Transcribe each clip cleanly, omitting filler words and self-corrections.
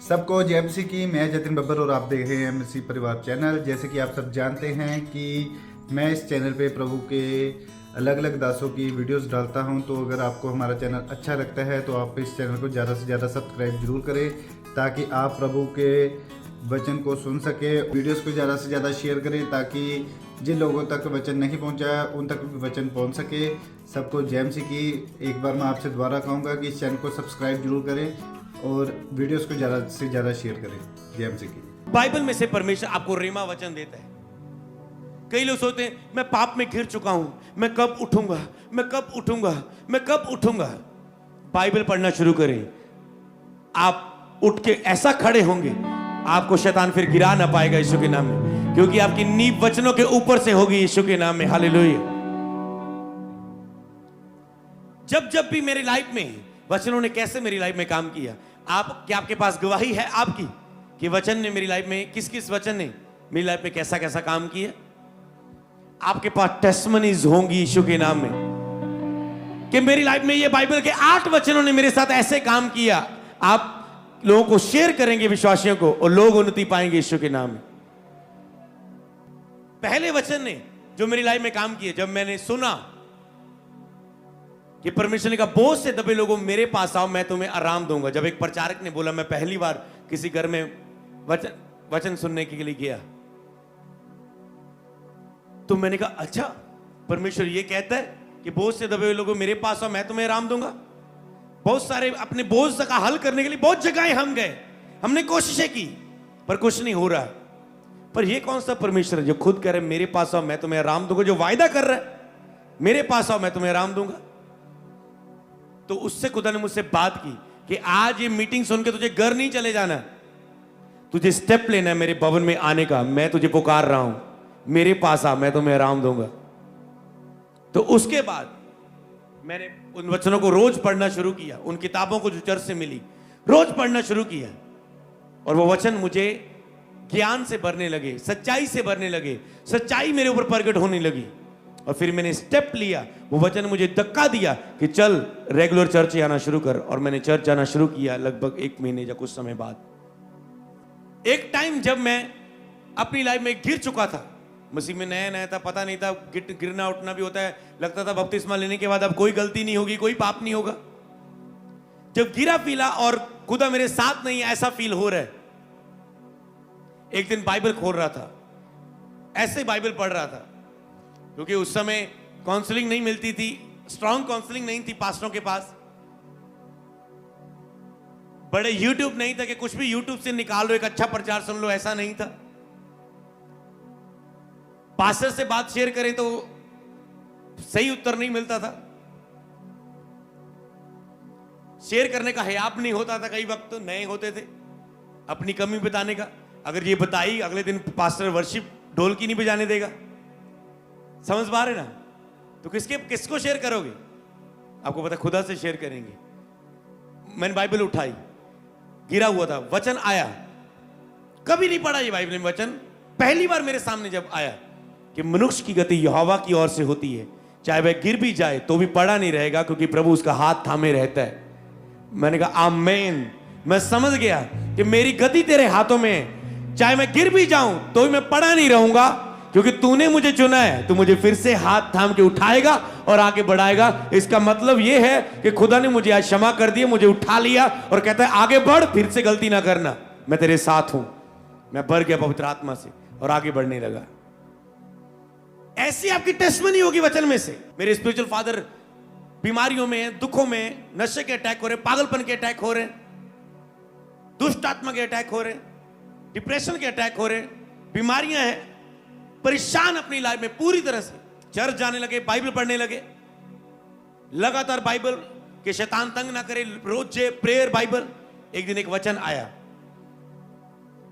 सबको जय मसीह की। मैं जतिन बब्बर और आप देख रहे हैं मसीह परिवार चैनल। जैसे कि आप सब जानते हैं कि मैं इस चैनल पे प्रभु के अलग अलग दासों की वीडियोस डालता हूं, तो अगर आपको हमारा चैनल अच्छा लगता है तो आप इस चैनल को ज़्यादा से ज़्यादा सब्सक्राइब जरूर करें, ताकि आप प्रभु के वचन को सुन सके। वीडियोस को ज़्यादा से ज़्यादा शेयर करें ताकि जिन लोगों तक वचन नहीं पहुंचा उन तक भी वचन पहुंच सके। सबको जय मसीह की। एक बार मैं आपसे दोबारा कहूँगा कि इस चैनल को सब्सक्राइब जरूर करें और वीडियोस को ज़्यादा से ज़्यादा शेयर करें। जय मसीह की। बाइबल में से परमेश्वर आपको रेमा वचन देता है। कई लोग सोचते हैं मैं पाप में घिर चुका हूं, मैं कब उठूंगा, मैं कब उठूंगा, मैं कब उठूंगा। बाइबल पढ़ना शुरू करें, आप उठ के ऐसा खड़े होंगे आपको शैतान फिर गिरा ना पाएगा यीशु के नाम में, क्योंकि आपकी नींव वचनों के ऊपर से होगी यीशु के नाम में। हालेलुया। जब जब भी मेरी लाइफ में वचनों ने कैसे मेरी लाइफ में काम किया, आप क्या आपके पास गवाही है आपकी कि वचन ने मेरी लाइफ में किस किस वचन ने मेरी लाइफ में कैसा कैसा काम किया। आपके पास टेस्टमनीज होंगी यीशु के नाम में कि मेरी लाइफ में ये बाइबल के 8 वचनों ने मेरे साथ ऐसे काम किया। आप लोगों को शेयर करेंगे, विश्वासियों को, और लोग उन्नति पाएंगे यीशु के नाम में। पहले वचन ने जो मेरी लाइफ में काम किया, जब मैंने सुना कि परमेश्वर ने कहा बोझ से दबे लोगों मेरे पास आओ, मैं तुम्हें आराम दूंगा। जब एक प्रचारक ने बोला, मैं पहली बार किसी घर में वचन सुनने के लिए गया, तो मैंने कहा अच्छा, परमेश्वर ये कहता है कि बोझ से दबे हुए लोगों मेरे पास आओ, मैं तुम्हें आराम दूंगा। बहुत सारे अपने बोझ का हल करने के लिए बहुत जगह हम गए, हमने कोशिशें की, पर कुछ नहीं हो रहा है। पर ये कौन सा परमेश्वर है जो खुद कह रहे मेरे पास आओ मैं तुम्हें आराम दूंगा, जो वायदा कर रहा है मेरे पास आओ मैं तुम्हें आराम दूंगा। तो उससे खुदा ने मुझसे बात की कि आज ये मीटिंग सुन के तुझे घर नहीं चले जाना, तुझे स्टेप लेना है मेरे भवन में आने का। मैं तुझे पुकार रहा हूं, मेरे पास आ, मैं तुम्हें आराम दूंगा। तो उसके बाद मैंने उन वचनों को रोज पढ़ना शुरू किया, उन किताबों को जो चर्च से मिली रोज पढ़ना शुरू किया, और वो वचन मुझे ज्ञान से भरने लगे, सच्चाई से भरने लगे, सच्चाई मेरे ऊपर प्रकट होने लगी। और फिर मैंने स्टेप लिया, वो वचन मुझे धक्का दिया कि चल रेगुलर चर्च आना शुरू कर। और मैंने चर्च जाना शुरू किया लगभग 1 महीने या कुछ समय बाद। एक टाइम जब मैं अपनी लाइफ में गिर चुका था, मसीह में नया नया था, पता नहीं था गिरना उठना भी होता है, लगता था बपतिस्मा लेने के बाद अब कोई गलती नहीं होगी, कोई पाप नहीं होगा। जब गिरा पीला और खुदा मेरे साथ नहीं ऐसा फील हो रहा है, एक दिन बाइबल खोल रहा था, ऐसे बाइबल पढ़ रहा था, क्योंकि उस समय काउंसलिंग नहीं मिलती थी, स्ट्रॉन्ग काउंसलिंग नहीं थी पास्टरों के पास, बड़े यूट्यूब नहीं था कि कुछ भी यूट्यूब से निकाल लो एक अच्छा प्रचार सुन लो, ऐसा नहीं था। पास्टर से बात शेयर करें तो सही उत्तर नहीं मिलता था, शेयर करने का हयाब नहीं होता था, कई वक्त तो नए होते थे अपनी कमी बताने का। अगर ये बताई अगले दिन पास्टर वर्शिप ढोल की नहीं बजाने देगा, समझ पा रहे ना, तो किसको शेयर करोगे? आपको पता खुदा से शेयर करेंगे। मैंने बाइबल उठाई, गिरा हुआ था, वचन आया, कभी नहीं पढ़ा ये बाइबल में वचन, पहली बार मेरे सामने जब आया कि मनुष्य की गति यहोवा की ओर से होती है, चाहे वह गिर भी जाए तो भी पड़ा नहीं रहेगा, क्योंकि प्रभु उसका हाथ थामे रहता है। मैंने कहा आमीन। मैं समझ गया कि मेरी गति तेरे हाथों में है, चाहे मैं गिर भी जाऊं तो भी मैं पड़ा नहीं रहूंगा, क्योंकि तूने मुझे चुना है, तू मुझे फिर से हाथ थाम के उठाएगा और आगे बढ़ाएगा। इसका मतलब यह है कि खुदा ने मुझे आज क्षमा कर दिया, मुझे उठा लिया और कहता है आगे बढ़, फिर से गलती ना करना, मैं तेरे साथ हूं। मैं भर गया पवित्र आत्मा से और आगे बढ़ने लगा। ऐसी आपकी टेस्टमनी होगी वचन में से। मेरे स्पिरिचुअल फादर बीमारियों में, दुखों में, नशे के अटैक हो रहे, पागलपन के अटैक हो रहे, दुष्ट आत्मा के अटैक हो रहे, डिप्रेशन के अटैक हो रहे, बीमारियां हैं, परेशान अपनी लाइफ में पूरी तरह से। चर्च जाने लगे, बाइबल पढ़ने लगे, लगातार बाइबल के शैतान तंग ना करे, रोज प्रेयर बाइबल। एक दिन एक वचन आया,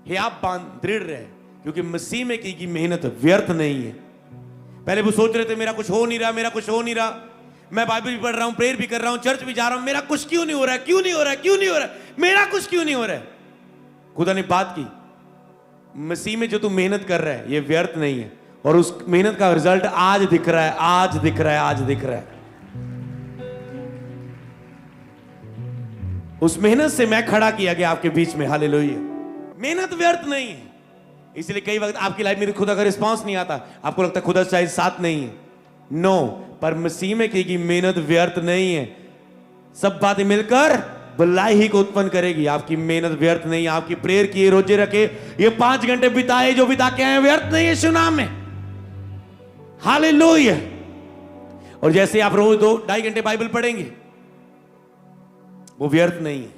हे आप बांध दृढ़ रहे, क्योंकि मसीह में की गई मेहनत व्यर्थ नहीं है। पहले वो सोच रहे थे मेरा कुछ हो नहीं रहा, मेरा कुछ हो नहीं रहा, मैं बाइबल भी पढ़ रहा हूं, प्रेयर भी कर रहा हूं, चर्च भी जा रहा हूं, मेरा कुछ क्यों नहीं हो रहा है, क्यों नहीं हो रहा है, क्यों नहीं हो रहा है, मेरा कुछ क्यों नहीं हो रहा है। खुदा ने बात की, मसीह में जो तू मेहनत कर रहा है ये व्यर्थ नहीं है, और उस मेहनत का रिजल्ट आज दिख रहा है, आज दिख रहा है, आज दिख रहा है। उस मेहनत से मैं खड़ा किया गया आपके बीच में। हालेलुया। मेहनत व्यर्थ नहीं है। इसलिए कई वक्त आपकी लाइफ में खुदा का रिस्पांस नहीं आता, आपको लगता है खुदा शायद साथ नहीं है। नो, पर मसीह में की गई मेहनत व्यर्थ नहीं है। सब बातें मिलकर भलाई ही को उत्पन्न करेगी। आपकी मेहनत व्यर्थ नहीं है। आपकी प्रेयर किए, रोजे रखे, ये 5 घंटे बिताए जो बिता के आए, व्यर्थ नहीं है यीशु नाम में। हालेलुया। और जैसे आप रोज 2-2.5 घंटे बाइबल पढ़ेंगे, वो व्यर्थ नहीं है।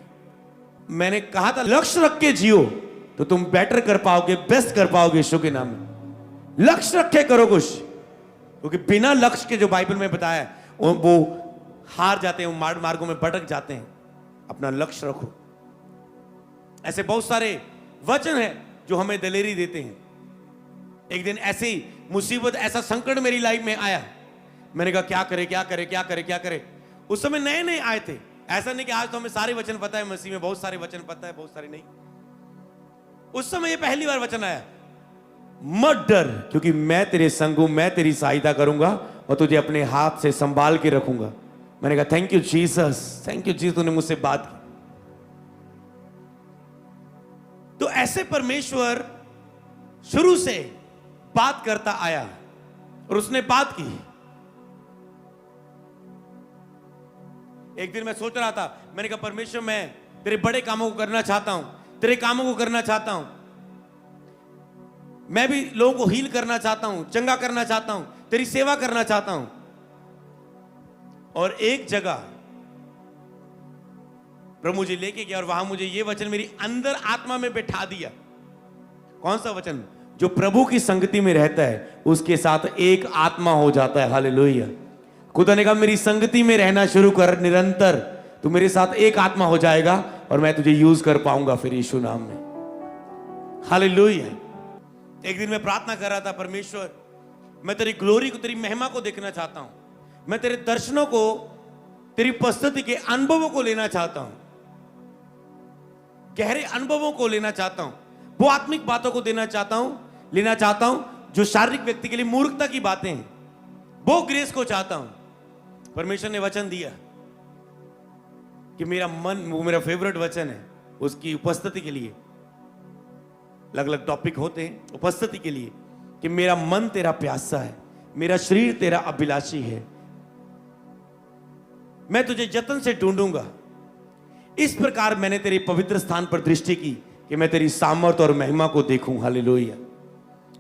मैंने कहा था लक्ष्य रख के जियो तो तुम बेटर कर पाओगे, बेस्ट कर पाओगे यीशु के नाम में। लक्ष्य रखे करो कुछ, क्योंकि बिना लक्ष्य के जो बाइबल में बताया वो हार जाते हैं, वो मार्गों में भटक जाते हैं। अपना लक्ष्य रखो। ऐसे बहुत सारे वचन हैं जो हमें दिलेरी देते हैं। एक दिन ऐसी मुसीबत, ऐसा संकट मेरी लाइफ में आया, मैंने कहा क्या करे क्या करे क्या करे क्या करे। उस समय नए नए आए थे। ऐसा नहीं कि आज तो हमें सारे वचन पता है, मसीह में बहुत सारे वचन पता है, बहुत सारे नहीं। उस समय ये पहली बार वचन आया, मत डर क्योंकि मैं तेरे संग हूं, मैं तेरी सहायता करूंगा और तुझे अपने हाथ से संभाल के रखूंगा। मैंने कहा thank you Jesus, thank you Jesus, तूने मुझसे बात की। तो ऐसे परमेश्वर शुरू से बात करता आया और उसने बात की। एक दिन मैं सोच रहा था, मैंने कहा परमेश्वर मैं तेरे बड़े कामों को करना चाहता हूं, तेरे कामों को करना चाहता हूं। मैं भी लोगों को हील करना चाहता हूं, चंगा करना चाहता हूं, तेरी सेवा करना चाहता हूं। और एक जगह प्रभु मुझे लेके गया और वहां मुझे ये वचन मेरी अंदर आत्मा में बैठा दिया। कौन सा वचन? जो प्रभु की संगति में रहता है उसके साथ एक आत्मा हो जाता है। हालेलुया। खुदा ने कहा मेरी संगति में रहना शुरू कर निरंतर, तू मेरे साथ एक आत्मा हो जाएगा और मैं तुझे यूज कर पाऊंगा फिर यीशु नाम में। हालेलुया। एक दिन मैं प्रार्थना कर रहा था, परमेश्वर मैं तेरी ग्लोरी को, तेरी महिमा को देखना चाहता हूं। मैं तेरे दर्शनों को, तेरी उपस्थिति के अनुभवों को लेना चाहता हूं, गहरे अनुभवों को लेना चाहता हूं, वो आत्मिक बातों को लेना चाहता हूं जो शारीरिक व्यक्ति के लिए मूर्खता की बातें हैं, वो ग्रेस को चाहता हूं। परमेश्वर ने वचन दिया कि मेरा मन, वो मेरा फेवरेट वचन है, उसकी उपस्थिति के लिए अलग अलग टॉपिक होते हैं उपस्थिति के लिए, कि मेरा मन तेरा प्यासा है, मेरा शरीर तेरा अभिलाषी है, मैं तुझे जतन से ढूंढूंगा। इस प्रकार मैंने तेरे पवित्र स्थान पर दृष्टि की कि मैं तेरी सामर्थ और महिमा को देखूं। हालेलुया।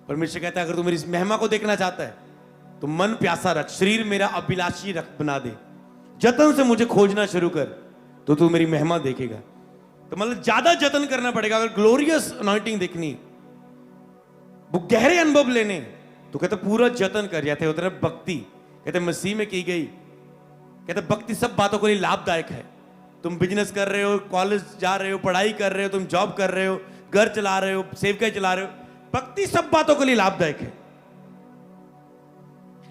परमेश्वर कहता है अगर तू मेरी महिमा को देखना चाहता है तो मन प्यासा रख, शरीर मेरा अभिलाषी रख बना दे, जतन से मुझे खोजना शुरू कर तो तू मेरी महिमा देखेगा। तो मतलब ज्यादा जतन करना पड़ेगा अगर ग्लोरियस अनॉइंटिंग देखनी, वो गहरे अनुभव लेने, तो कहते पूरा जतन कर जाते होते हैं। भक्ति कहते मसीह में की गई, कहते भक्ति सब बातों के लिए लाभदायक है। तुम बिजनेस कर रहे हो, कॉलेज जा रहे हो, पढ़ाई कर रहे हो, तुम जॉब कर रहे हो, घर चला रहे हो, सेवकाई चला रहे हो, भक्ति सब बातों के लिए लाभदायक है।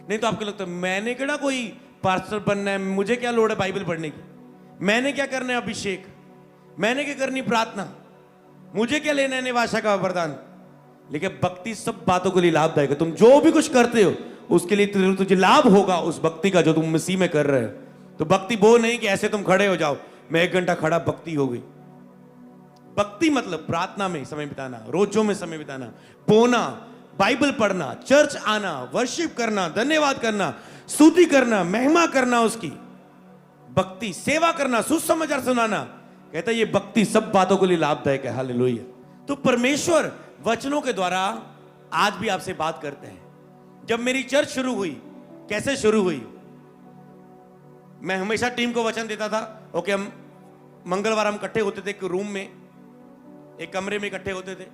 नहीं तो आपको लगता है मैंने केड़ा कोई पास्टर बनना है, मुझे क्या लोड़ है बाइबल पढ़ने की, मैंने क्या करना है अभिषेक, मैंने क्या करनी प्रार्थना, मुझे क्या लेना है निवासा का वरदान। लेकिन भक्ति सब बातों के लिए लाभदायक है। तुम जो भी कुछ करते हो उसके लिए तुझे लाभ होगा उस भक्ति का जो तुम मसीह में कर रहे हो। तो भक्ति वो नहीं कि ऐसे तुम खड़े हो जाओ, मैं 1 घंटा खड़ा, भक्ति हो गई। भक्ति मतलब प्रार्थना में समय बिताना, रोजों में समय बिताना, बोना, बाइबल पढ़ना, चर्च आना, वर्शिप करना, धन्यवाद करना, स्तुति करना, महिमा करना उसकी, भक्ति, सेवा करना, सुसमाचार सुनाना। कहता है ये भक्ति सब बातों के लिए लाभदायक है। हालेलुया। तो परमेश्वर वचनों के द्वारा आज भी आपसे बात करते हैं। जब मेरी चर्च शुरू हुई, कैसे शुरू हुई, मैं हमेशा टीम को वचन देता था, ओके हम मंगलवार हम इकट्ठे होते थे, एक रूम में, एक कमरे में इकट्ठे होते थे,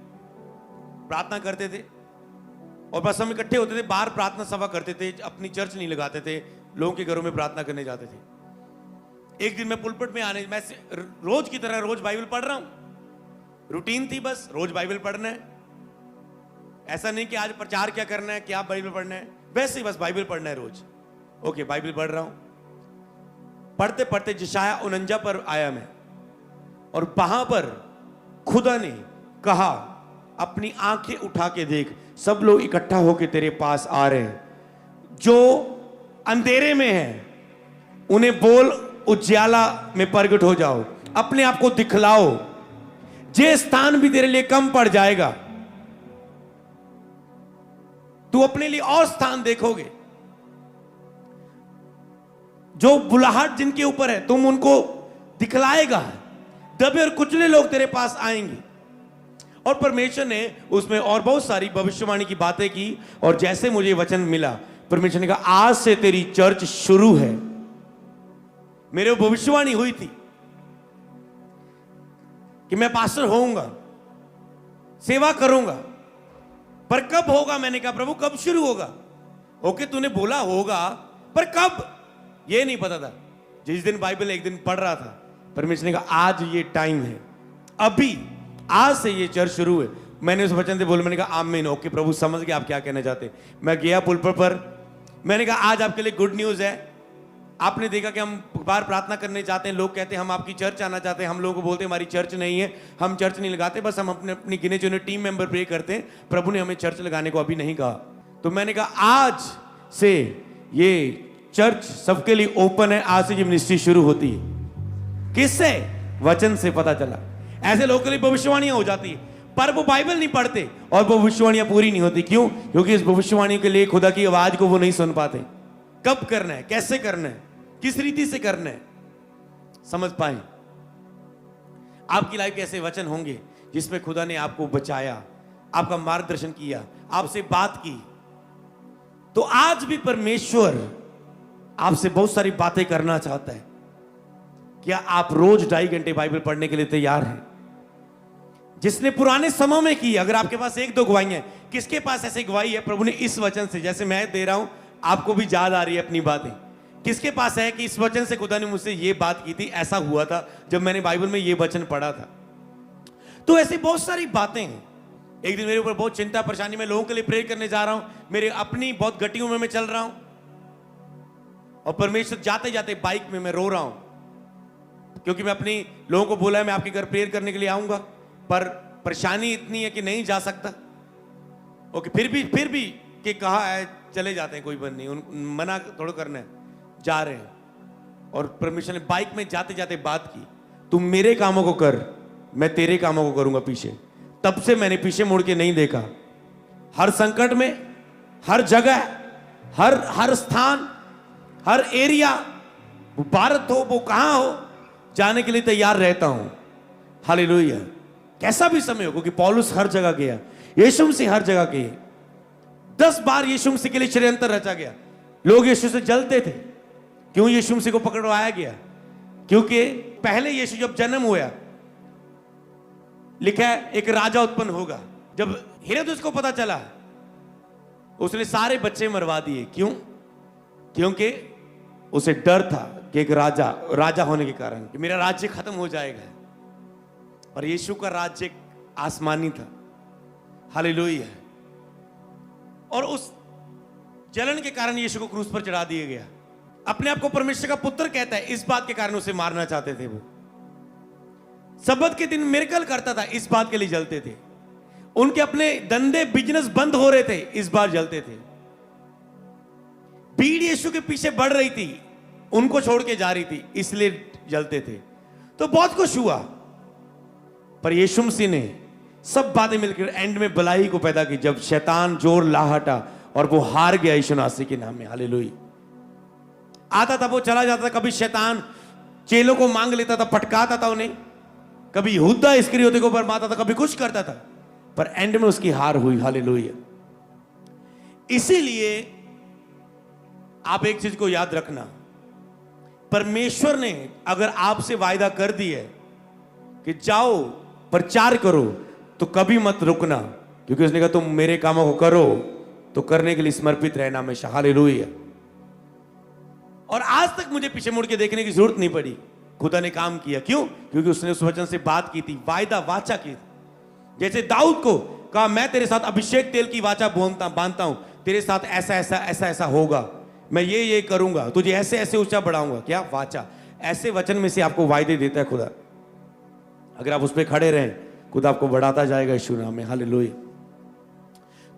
प्रार्थना करते थे और बस हम इकट्ठे होते थे, बाहर प्रार्थना सभा करते थे, अपनी चर्च नहीं लगाते थे, लोगों के घरों में प्रार्थना करने जाते थे। एक दिन मैं पुलपिट में आने, मैं रोज की तरह रोज बाइबल पढ़ रहा हूं, रूटीन थी, बस रोज बाइबल पढ़ना है। ऐसा नहीं कि आज प्रचार क्या करना है, क्या बाइबल पढ़ना है, वैसे ही बस बाइबल पढ़ना है रोज। ओके बाइबल पढ़ रहा हूं, पढ़ते पढ़ते यशायाह 49 पर आया मैं, और वहां पर खुदा ने कहा अपनी आंखें उठा के देख, सब लोग इकट्ठा होके तेरे पास आ रहे हैं, जो अंधेरे में हैं उन्हें बोल उजियाला में प्रगट हो जाओ, अपने आप को दिखलाओ। जे स्थान भी तेरे लिए कम पड़ जाएगा, तू अपने लिए और स्थान देखोगे। जो बुलाहट जिनके ऊपर है, तुम उनको दिखलाएगा। दबे और कुचले लोग तेरे पास आएंगे। और परमेश्वर ने उसमें और बहुत सारी भविष्यवाणी की बातें की। और जैसे मुझे वचन मिला, परमेश्वर ने कहा आज से तेरी चर्च शुरू है। मेरे भविष्यवाणी हुई थी कि मैं पास्टर होऊंगा, सेवा करूंगा, पर कब होगा? मैंने कहा प्रभु कब शुरू होगा? ओके तूने बोला होगा, पर कब ये नहीं पता था। जिस दिन बाइबल एक दिन पढ़ रहा था, परमेश्वर ने कहा आज ये टाइम है, अभी आज से ये चर्च शुरू है। मैंने उस वचन से बोला, मैंने कहा आमीन। ओके प्रभु समझ गया आप क्या कहना चाहते। मैं गया पुलपट पर, मैंने कहा आज आपके लिए गुड न्यूज है। आपने देखा कि हम बार प्रार्थना करने जाते हैं, लोग कहते हैं हम आपकी चर्च आना चाहते हैं। हम लोगों को बोलते हैं हमारी चर्च नहीं है, हम चर्च नहीं लगाते, बस हम अपने अपनी गिने चुने टीम मेंबर प्रे करते हैं। प्रभु ने हमें चर्च लगाने को अभी नहीं कहा। तो मैंने कहा आज से ये चर्च सबके लिए ओपन है, आज से ये मिनिस्ट्री शुरू होती है। किससे? वचन से पता चला। ऐसे लोगों के लिए भविष्यवाणियां हो जाती है, पर वो बाइबल नहीं पढ़ते और वो भविष्यवाणियां पूरी नहीं होती। क्यों? क्योंकि इस भविष्यवाणी के लिए खुदा की आवाज को वो नहीं सुन पाते। कब करना है, कैसे करना है, किस रीति से करना है, समझ पाए। आपकी लाइफ के ऐसे वचन होंगे जिसमें खुदा ने आपको बचाया, आपका मार्गदर्शन किया, आपसे बात की। तो आज भी परमेश्वर आपसे बहुत सारी बातें करना चाहता है। क्या आप रोज 2.5 घंटे बाइबल पढ़ने के लिए तैयार हैं? जिसने पुराने समय में की, अगर आपके पास 1-2 गवाहियां, किसके पास ऐसी गवाही है? प्रभु ने इस वचन से, जैसे मैं दे रहा हूं, आपको भी याद आ रही है अपनी बातें। किसके पास है कि इस वचन से खुदा ने मुझसे ये बात की थी, ऐसा हुआ था जब मैंने बाइबल में ये वचन पढ़ा था। तो ऐसी बहुत सारी बातें हैं। एक दिन मेरे ऊपर बहुत चिंता परेशानी, मैं लोगों के लिए प्रे करने जा रहा हूं, मेरे अपनी बहुत गटियों में मैं चल रहा हूं, और परमेश्वर जाते जाते बाइक में मैं रो रहा हूं, क्योंकि मैं अपनी लोगों को बोला है मैं आपके घर प्रेयर करने के लिए आऊंगा, पर परेशानी इतनी है कि नहीं जा सकता। ओके, फिर भी कि कहा है चले जाते हैं, कोई बंद नहीं, मना थोड़ा करना है, जा रहे हैं। और परमेश्वर ने बाइक में जाते जाते बात की, तुम मेरे कामों को कर, मैं तेरे कामों को करूंगा पीछे। तब से मैंने पीछे मुड़ के नहीं देखा। हर संकट में, हर जगह, हर स्थान, हर एरिया, वो भारत हो वो कहां हो, जाने के लिए तैयार रहता हूं। हालेलुया। कैसा भी समय हो, क्योंकि पौलुस हर जगह गया, यीशु मसीह हर जगह गए। 10 बार यीशु मसीह के लिए षड्यंत्र रचा गया। लोग यीशु से जलते थे। क्यों? यीशु मसीह को पकड़वाया गया, क्योंकि पहले यीशु जब जन्म हुआ, लिखा है एक राजा उत्पन्न होगा। जब हेरोदेस को पता चला, उसने सारे बच्चे मरवा दिए। क्यों? क्योंकि उसे डर था कि एक राजा होने के कारण कि मेरा राज्य खत्म हो जाएगा। और यीशु का राज्य आसमानी था। हालेलुया। और उस जलन के कारण यीशु को क्रूस पर चढ़ा दिया गया। अपने आप को परमेश्वर का पुत्र कहता है, इस बात के कारण उसे मारना चाहते थे। वो सब्बत के दिन मिरेकल करता था, इस बात के लिए जलते थे। उनके अपने धंधे बिजनेस बंद हो रहे थे, इस बार जलते थे। भीड़ यीशु के पीछे बढ़ रही थी, उनको छोड़ के जा रही थी, इसलिए जलते थे। तो बहुत कुछ हुआ, पर यीशु मसीह ने सब बातें मिलकर एंड में भलाई को पैदा की, जब शैतान जोर ला हटा और वो हार गया यीशु नासरी के नाम में। हालेलुया। आता था, वो चला जाता था, कभी शैतान चेलों को मांग लेता था, पटकाता था उन्हें, कभी यहूदा इस्करियोती को बरमाता था, कभी कुछ करता था, पर एंड में उसकी हार हुई। हालेलुया। इसीलिए आप एक चीज को याद रखना, परमेश्वर ने अगर आपसे वायदा कर दी है कि जाओ प्रचार करो, तो कभी मत रुकना, क्योंकि उसने कहा तुम मेरे कामों को करो, तो करने के लिए समर्पित रहना हमेशा। हालेलुया। और आज तक मुझे पीछे मुड़ के देखने की जरूरत नहीं पड़ी। खुदा ने काम किया। क्यों? क्योंकि उसने उस वचन से बात की थी, वायदा वाचा की थी। जैसे दाऊद को कहा, मैं तेरे साथ अभिषेक तेल की वाचा बांधता हूं, तेरे साथ ऐसा ऐसा ऐसा ऐसा होगा, मैं ये करूंगा, तुझे ऐसे ऐसे ऊंचा बढ़ाऊंगा। क्या? वाचा। ऐसे वचन में से आपको वायदे देता है खुदा। अगर आप उस पर खड़े रहें, खुदा आपको बढ़ाता जाएगा यीशु नाम में। हालेलुया।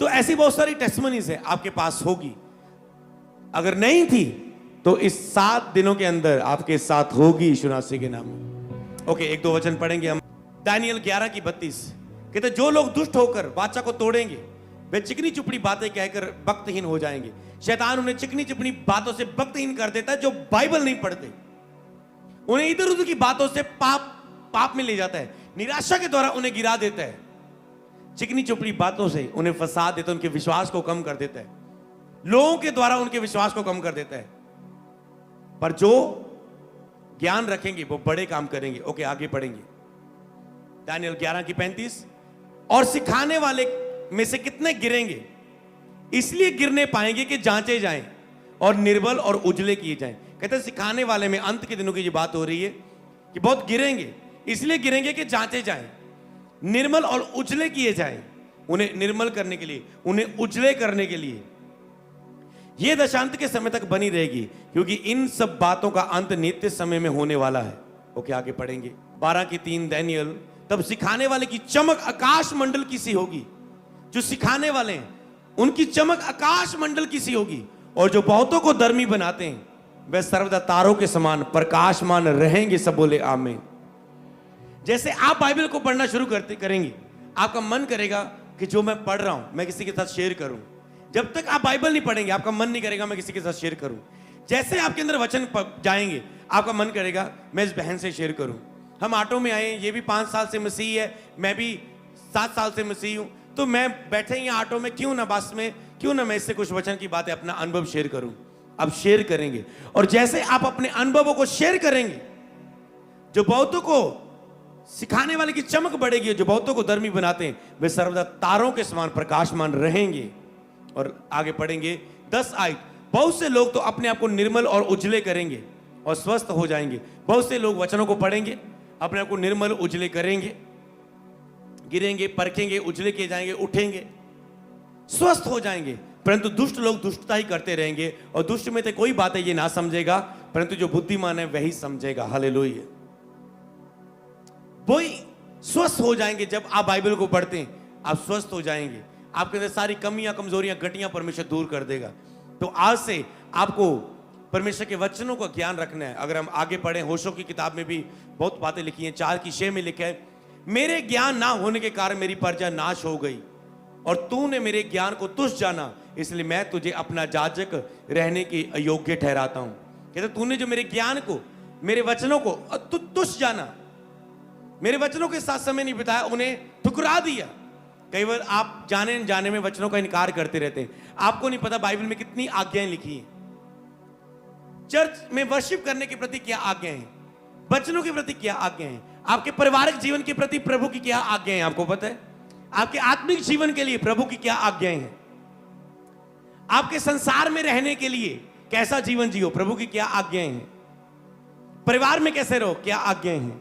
तो ऐसी बहुत सारी टेस्टिमनीज है आपके पास होगी। अगर नहीं थी तो इस 7 दिनों के अंदर आपके साथ होगी यीशु नासरी के नाम में। ओके, एक दो वचन पढ़ेंगे हम। दानियल 11:32 कहते जो लोग दुष्ट होकर वाचा को तोड़ेंगे वे चिकनी चुपड़ी बातें कहकर भक्तहीन हो जाएंगे। शैतान उन्हें चिकनी चुपड़ी बातों से भक्तहीन कर देता है, जो बाइबल नहीं पढ़ते। उन्हें इधर उधर की बातों से पाप में ले जाता है, निराशा के द्वारा उन्हें गिरा देता है। चिकनी चुपड़ी बातों से उन्हें फंसा देता है, उनके विश्वास को कम कर देता है, लोगों के द्वारा उनके विश्वास को कम कर देता है। पर जो ज्ञान रखेंगे वो बड़े काम करेंगे। ओके, आगे पढ़ेंगे। दानियल 11:35 और सिखाने वाले में से कितने गिरेंगे, इसलिए गिरने पाएंगे कि जांचे जाएं और निर्बल और उजले किए जाएं। कहते हैं सिखाने वाले में अंत के दिनों की ये बात हो रही है कि बहुत गिरेंगे, इसलिए गिरेंगे कि जांचे जाएं, निर्मल और उजले किए जाएं। उन्हें निर्मल करने के लिए, उन्हें उजले करने के लिए यह दशांत के समय तक बनी रहेगी, क्योंकि इन सब बातों का अंत नित्य समय में होने वाला है। ओके, आगे पढ़ेंगे। 12:3 दानियल तब सिखाने वाले की चमक आकाश मंडल की सी होगी। जो सिखाने वाले हैं उनकी चमक आकाश मंडल की सी होगी, और जो बहुतों को धर्मी बनाते हैं वे सर्वदा तारों के समान प्रकाशमान रहेंगे। सब बोले आमीन। जैसे आप बाइबल को पढ़ना शुरू करेंगे, आपका मन करेगा कि जो मैं पढ़ रहा हूं मैं किसी के साथ शेयर करूं। जब तक आप बाइबल नहीं पढ़ेंगे आपका मन नहीं करेगा मैं किसी के साथ शेयर करूं। जैसे आपके अंदर वचन जाएंगे आपका मन करेगा मैं इस बहन से शेयर करूं। हम ऑटो में आए, ये भी 5 साल से मसीह है, मैं भी 7 साल से मसीह हूं, तो मैं बैठे ही ऑटो में, क्यों ना बस में, क्यों ना मैं इससे कुछ वचन की बातें, अपना अनुभव शेयर करूं। अब शेयर करेंगे, और जैसे आप अपने अनुभवों को शेयर करेंगे, जो बहुतों को सिखाने वाले की चमक बढ़ेगी, जो बहुतों को धर्मी बनाते हैं वे सर्वदा तारों के समान प्रकाशमान रहेंगे। और आगे पढ़ेंगे 10 आयत। बहुत से लोग तो अपने आप को निर्मल और उजले करेंगे और स्वस्थ हो जाएंगे। बहुत से लोग वचनों को पढ़ेंगे, अपने आप को निर्मल उजले करेंगे, गिरेंगे, परखेंगे, उजले किए जाएंगे, उठेंगे, स्वस्थ हो जाएंगे। परंतु दुष्ट लोग दुष्टता ही करते रहेंगे, और दुष्ट में तो कोई बात है ये ना समझेगा, परंतु जो बुद्धिमान है वही समझेगा। हालेलुया। वही स्वस्थ हो जाएंगे। जब आप बाइबल को पढ़ते हैं आप स्वस्थ हो जाएंगे, आपके अंदर सारी कमियां, कमजोरियां, घटियां परमेश्वर दूर कर देगा। तो आज से आपको परमेश्वर के वचनों का ज्ञान रखना है। अगर हम आगे पढ़ें, होशों की किताब में भी बहुत बातें लिखी हैं। 4:6 में लिखा है, मेरे ज्ञान ना होने के कारण मेरी प्रजा नाश हो गई, और तूने मेरे ज्ञान को तुच्छ जाना, इसलिए मैं तुझे अपना जाजक रहने के अयोग्य ठहराता हूं। कहते तूने जो मेरे ज्ञान को, मेरे वचनों को तुच्छ जाना, मेरे वचनों के साथ समय नहीं बिताया, उन्हें ठुकरा दिया। कई बार आप जाने जाने में वचनों का इनकार करते रहते हैं। आपको नहीं पता बाइबल में कितनी आज्ञाएं लिखी हैं। चर्च में वर्शिप करने के प्रति क्या आज्ञाएं हैं, वचनों के प्रति क्या आज्ञाएं हैं, आपके पारिवारिक जीवन के प्रति प्रभु की क्या आज्ञाएं हैं, आपको पता है? आपके आत्मिक जीवन के लिए प्रभु की क्या आज्ञाएं हैं, आपके संसार में रहने के लिए कैसा जीवन जियो, प्रभु की क्या आज्ञाएं हैं, परिवार में कैसे रहो, क्या आज्ञाएं हैं,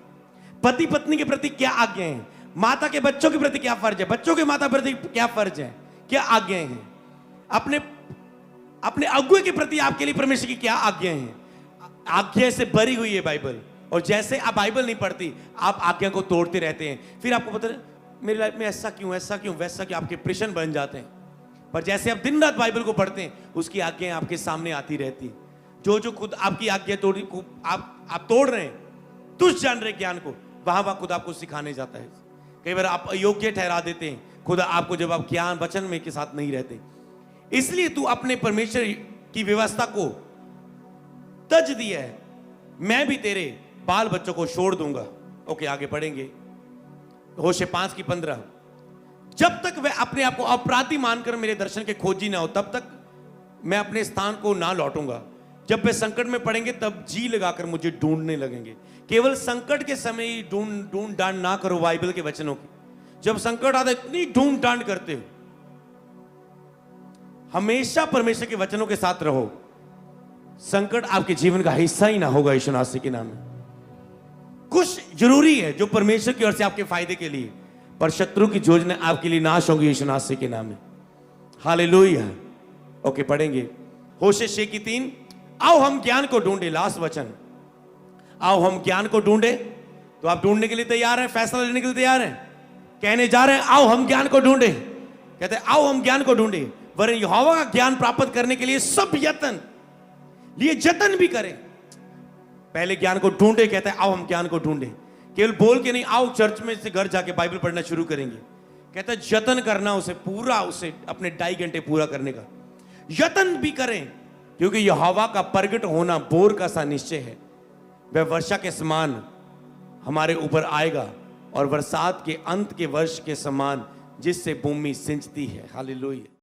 पति पत्नी के प्रति क्या आज्ञाएं हैं, माता के बच्चों के प्रति क्या फर्ज है, बच्चों के माता प्रति क्या फर्ज है, क्या आज्ञाएं हैं, अपने अगुए के प्रति आपके लिए परमेश्वर की क्या आज्ञाएं हैं। आज्ञा से भरी हुई है बाइबल, और जैसे आप बाइबल नहीं पढ़ती आप आज्ञा को तोड़ते रहते हैं। फिर आपको पता है मेरी लाइफ में ऐसा क्यों, ऐसा क्यों, वैसा क्यों, आपके प्रश्न बन जाते हैं। पर जैसे आप दिन रात बाइबल को पढ़ते हैं उसकी आज्ञाएं आपके सामने आती रहती। जो खुद आपकी आज्ञा तोड़ी आप तोड़ रहे हैं, तुझ जान रहे ज्ञान को, वहां खुद आपको सिखाने जाता है। कई बार आप अयोग्य ठहरा देते हैं खुद आपको, जब आप ज्ञान वचन में के साथ नहीं रहते। इसलिए तू अपने परमेश्वर की व्यवस्था को तज दिया है, मैं भी तेरे बाल बच्चों को छोड़ दूंगा। ओके, आगे पढ़ेंगे। होशे 5:15 जब तक वह अपने आप को अपराधी मानकर मेरे दर्शन के खोजी ना हो, तब तक मैं अपने स्थान को ना लौटूंगा। जब वे संकट में पड़ेंगे तब जी लगाकर मुझे ढूंढने लगेंगे। केवल संकट के समय ही ढूंढ डांड ना करो बाइबल के वचनों की। जब संकट आता है इतनी ढूंढ डांड करते हो, हमेशा परमेश्वर के वचनों के साथ रहो। संकट आपके जीवन का हिस्सा ही ना होगा यीशु मसीह के नाम में। कुछ जरूरी है जो परमेश्वर की ओर से आपके फायदे के लिए, पर शत्रु की योजना आपके लिए नाश होगी यीशु मसीह के नाम में। हालेलुया। ओके, पढ़ेंगे होशे 6:3 आओ हम ज्ञान को ढूंढे। लास्ट वचन, आओ हम ज्ञान को ढूंढे। तो आप ढूंढने के लिए तैयार हैं, फैसला लेने के लिए तैयार हैं, कहने जा रहे हैं आओ हम ज्ञान को ढूंढे। कहते हैं आओ हम ज्ञान को ढूंढे, वरन यहोवा का ज्ञान प्राप्त करने के लिए सब जतन भी करें। पहले ज्ञान को ढूंढे, कहते हैं आओ हम ज्ञान को ढूंढे। केवल बोल के नहीं, आओ चर्च में से घर जाके बाइबल पढ़ना शुरू करेंगे। कहता है जतन करना उसे पूरा, उसे अपने 2.5 घंटे पूरा करने का यतन भी करें, क्योंकि यहोवा का प्रगट होना बोर का सा निश्चय है। वह वर्षा के समान हमारे ऊपर आएगा और बरसात के अंत के वर्ष के समान, जिससे भूमि सिंचती है। हालेलुया।